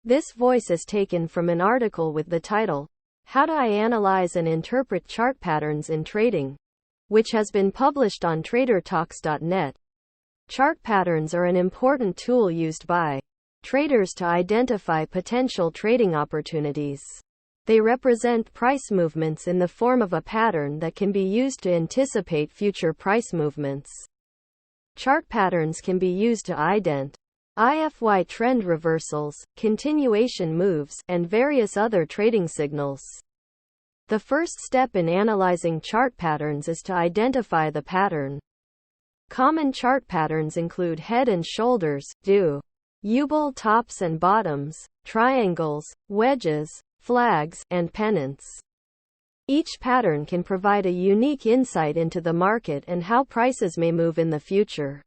This voice is taken from an article with the title, How Do I Analyze and Interpret Chart Patterns in Trading?, which has been published on TRADERTALKSNET. Chart patterns are an important tool used by traders to identify potential trading opportunities. They represent price movements in the form of a pattern that can be used to anticipate future price movements. Chart patterns can be used to identify trend reversals, continuation moves, and various other trading signals. The first step in analyzing chart patterns is to identify the pattern. Common chart patterns include head and shoulders, U-bolt tops and bottoms, triangles, wedges, flags, and pennants. Each pattern can provide a unique insight into the market and how prices may move in the future.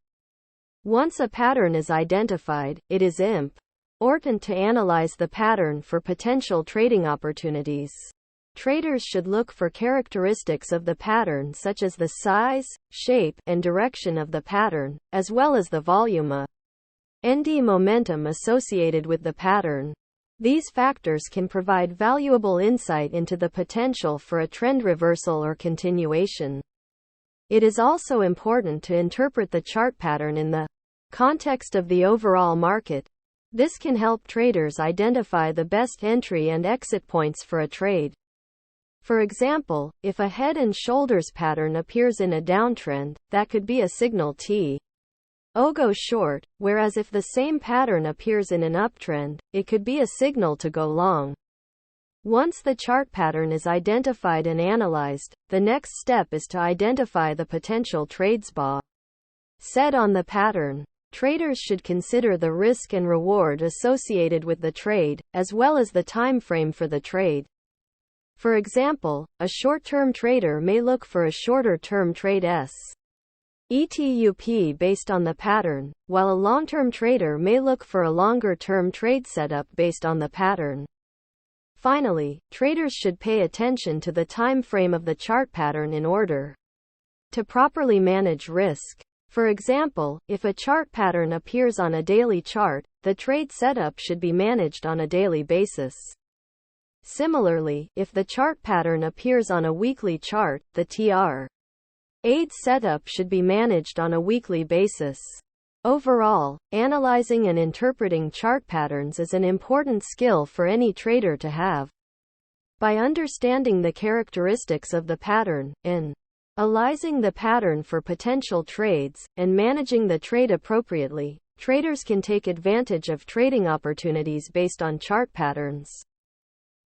Once a pattern is identified, it is important to analyze the pattern for potential trading opportunities. Traders should look for characteristics of the pattern such as the size, shape, and direction of the pattern, as well as the volume and momentum associated with the pattern. These factors can provide valuable insight into the potential for a trend reversal or continuation. It is also important to interpret the chart pattern in the context of the overall market. This can help traders identify the best entry and exit points for a trade. For example, if a head and shoulders pattern appears in a downtrend, that could be a signal to go short, whereas if the same pattern appears in an uptrend, it could be a signal to go long. Once the chart pattern is identified and analyzed, the next step is to identify the potential trades set on the pattern. Traders should consider the risk and reward associated with the trade, as well as the time frame for the trade. For example, a short-term trader may look for a shorter-term trade setup based on the pattern, while a long-term trader may look for a longer-term trade setup based on the pattern. Finally, traders should pay attention to the time frame of the chart pattern in order to properly manage risk. For example, if a chart pattern appears on a daily chart, the trade setup should be managed on a daily basis. Similarly, if the chart pattern appears on a weekly chart, the trade setup should be managed on a weekly basis. Overall, analyzing and interpreting chart patterns is an important skill for any trader to have. By understanding the characteristics of the pattern, analyzing the pattern for potential trades, and managing the trade appropriately, traders can take advantage of trading opportunities based on chart patterns.